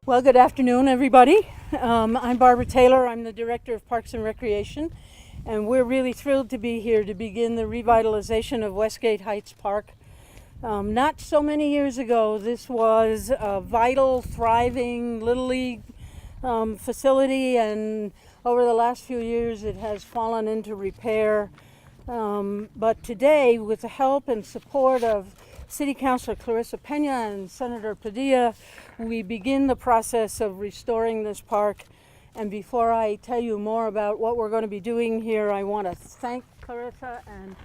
Well, good afternoon, everybody. I'm Barbara Taylor. I'm the Director of Parks and Recreation, and we're really thrilled to be here to begin the revitalization of Westgate Heights Park. Not so many years ago, this was a vital, thriving Little League facility, and over the last few years it has fallen into repair. But today, with the help and support of City Councilor Clarissa Pena and Senator Padilla, we begin the process of restoring this park. And before I tell you more about what we're going to be doing here, I want to thank Clarissa and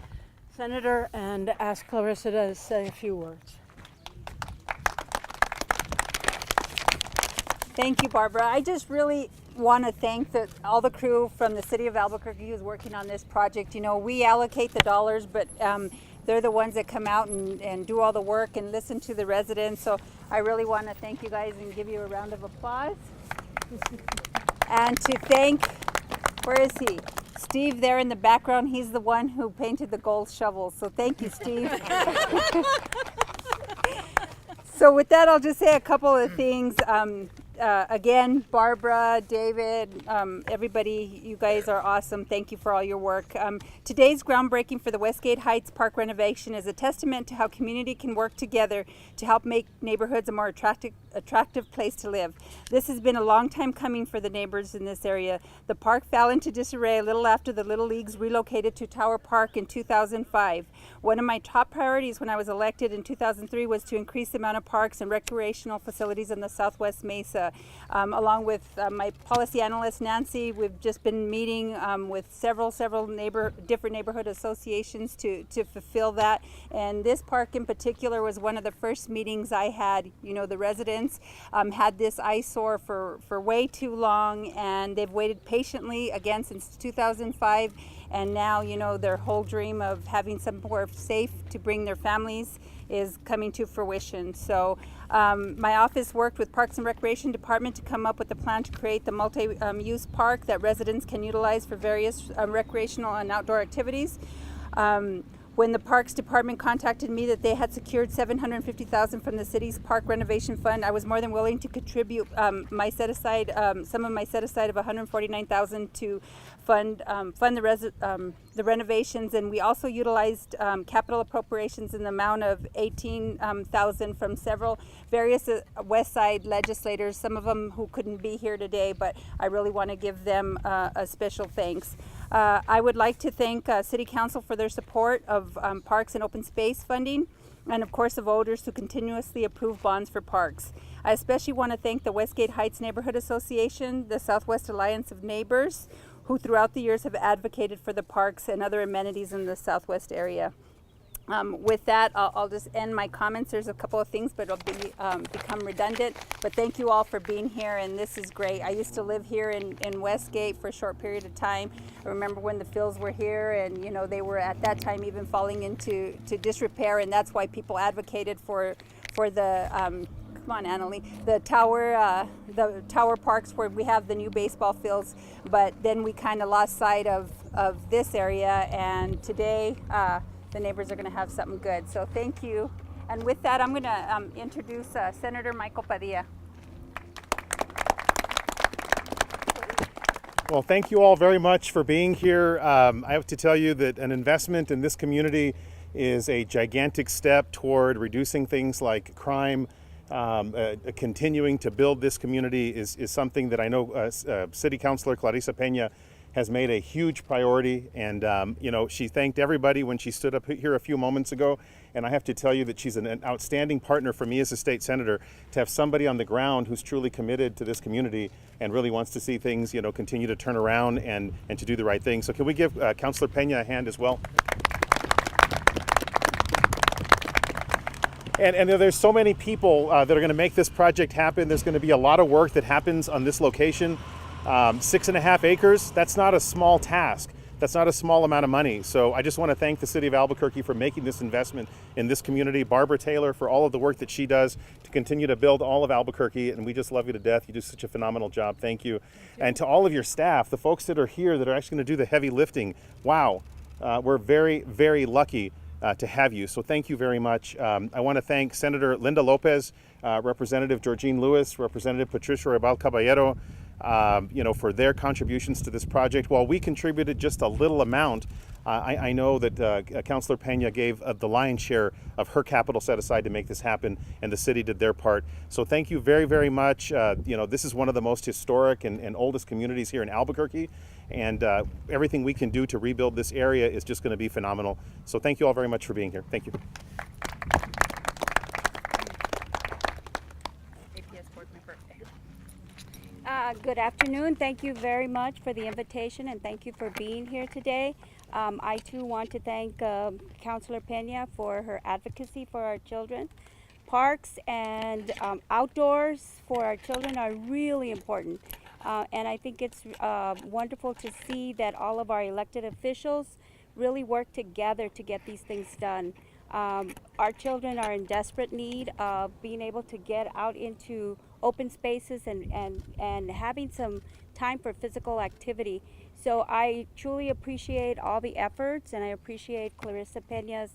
Senator and ask Clarissa to say a few words. Thank you, Barbara. I just really want to thank all the crew from the City of Albuquerque who's working on this project. You know, we allocate the dollars, but they're the ones that come out and do all the work and listen to the residents. So I really want to thank you guys and give you a round of applause. And to thank, where is he? Steve there in the background. He's the one who painted the gold shovels. So thank you, Steve. So with that, I'll just say a couple of things. Again, Barbara, David, everybody, you guys are awesome. Thank you for all your work. Today's groundbreaking for the Westgate Heights Park renovation is a testament to how community can work together to help make neighborhoods a more attractive place to live. This has been a long time coming for the neighbors in this area. The park fell into disarray a little after the Little Leagues relocated to Tower Park in 2005. One of my top priorities when I was elected in 2003 was to increase the amount of parks and recreational facilities in the Southwest Mesa. Along with my policy analyst Nancy, we've just been meeting with several different neighborhood associations to fulfill that. And this park in particular was one of the first meetings I had. You know, the residents had this eyesore for way too long, and they've waited patiently again since 2005. And now, you know, their whole dream of having somewhere safe to bring their families is coming to fruition. So my office worked with Parks and Recreation Department to come up with a plan to create the multi-use park that residents can utilize for various recreational and outdoor activities. When the Parks Department contacted me that they had secured $750,000 from the city's park renovation fund, I was more than willing to contribute my set aside, some of my set aside of $149,000 to fund the renovations, and we also utilized capital appropriations in the amount of $18,000 from various West Side legislators, some of them who couldn't be here today, but I really want to give them a special thanks. I would like to thank City Council for their support of parks and open space funding, and of course the voters who continuously approve bonds for parks. I especially want to thank the Westgate Heights Neighborhood Association, the Southwest Alliance of Neighbors, who throughout the years have advocated for the parks and other amenities in the Southwest area. With that, I'll just end my comments. There's a couple of things, but it'll become redundant. But thank you all for being here, and this is great. I used to live here in Westgate for a short period of time. I remember when the fields were here, and you know they were at that time even falling into disrepair, and that's why people advocated for the come on, Annalie, the tower parks where we have the new baseball fields. But then we kind of lost sight of this area, and today the neighbors are going to have something good. So thank you. And with that, I'm going to introduce Senator Michael Padilla. Well, thank you all very much for being here. I have to tell you that an investment in this community is a gigantic step toward reducing things like crime. Continuing to build this community is something that I know City Councilor Clarissa Pena has made a huge priority, and you know, she thanked everybody when she stood up here a few moments ago, and I have to tell you that she's an outstanding partner for me as a state senator to have somebody on the ground who's truly committed to this community and really wants to see things, you know, continue to turn around and to do the right thing. So can we give Councilor Pena a hand as well? And there's so many people that are going to make this project happen. There's going to be a lot of work that happens on this location. 6.5 acres, that's not a small task. That's not a small amount of money. So I just want to thank the City of Albuquerque for making this investment in this community, Barbara Taylor for all of the work that she does to continue to build all of Albuquerque, and we just love you to death. You do such a phenomenal job. Thank you. And to all of your staff, the folks that are here that are actually going to do the heavy lifting, wow, we're very, very lucky to have you. So thank you very much. I want to thank Senator Linda Lopez, Representative Georgine Lewis, Representative Patricia Rebal Caballero, for their contributions to this project. While we contributed just a little amount, I know that Councilor Pena gave the lion's share of her capital set aside to make this happen, and the city did their part. So thank you very, very much. This is one of the most historic and oldest communities here in Albuquerque, and everything we can do to rebuild this area is just going to be phenomenal. So thank you all very much for being here. Thank you. Good afternoon. Thank you very much for the invitation, and thank you for being here today. I too want to thank Councilor Pena for her advocacy for our children. Parks and outdoors for our children are really important, and I think it's wonderful to see that all of our elected officials really work together to get these things done. Our children are in desperate need of being able to get out into open spaces and having some time for physical activity. So I truly appreciate all the efforts, and I appreciate Clarissa Pena's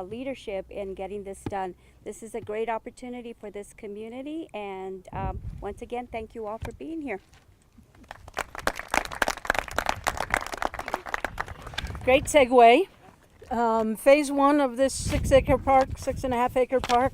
leadership in getting this done. This is a great opportunity for this community, and once again, thank you all for being here. Great segue. Phase one of this 6.5 acre park,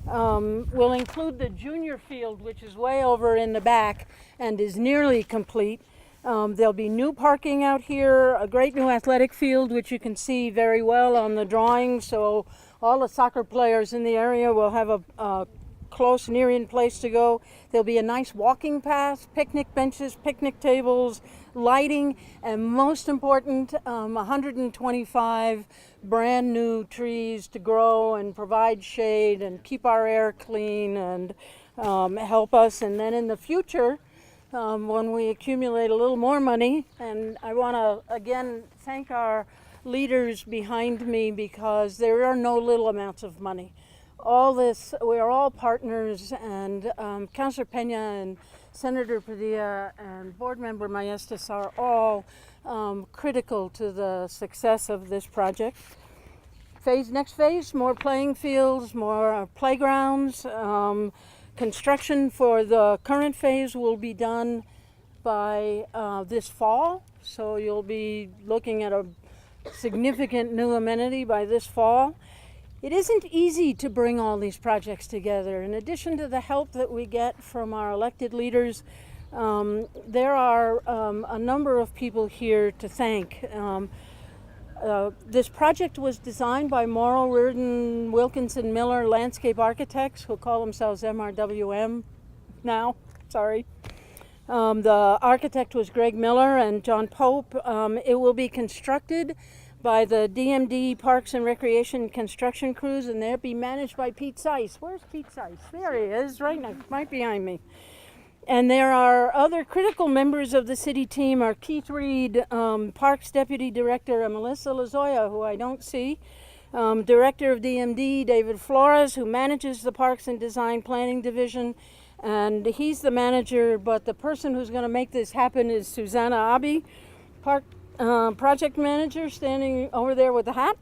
will include the junior field, which is way over in the back and is nearly complete. There'll be new parking out here, a great new athletic field, which you can see very well on the drawing. So all the soccer players in the area will have a close, near-in place to go. There'll be a nice walking path, picnic benches, picnic tables, lighting, and most important, 125 brand new trees to grow and provide shade and keep our air clean and help us. And then in the future, when we accumulate a little more money, and I want to again thank our leaders behind me, because there are no little amounts of money. All this, we are all partners, and Councilor Pena and Senator Padilla and Board Member Maestas are all critical to the success of this project. Next phase, more playing fields, more playgrounds. Construction for the current phase will be done by this fall, so you'll be looking at a significant new amenity by this fall. It isn't easy to bring all these projects together. In addition to the help that we get from our elected leaders, there are a number of people here to thank. This project was designed by Morrow, Reardon, Wilkinson, Miller landscape architects, who call themselves MRWM now, sorry. The architect was Greg Miller and John Pope. It will be constructed by the DMD Parks and Recreation construction crews, and they'll be managed by Pete Seiss. Where's Pete Seiss? There he is, right behind me. And there are other critical members of the city team are Keith Reed, Parks Deputy Director, and Melissa Lozoya, who I don't see, Director of DMD, David Flores, who manages the Parks and Design Planning Division, and he's the manager, but the person who's going to make this happen is Susana Obby, project manager, standing over there with the hat.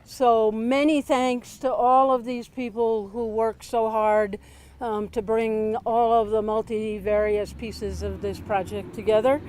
So many thanks to all of these people who work so hard to bring all of the multivarious pieces of this project together.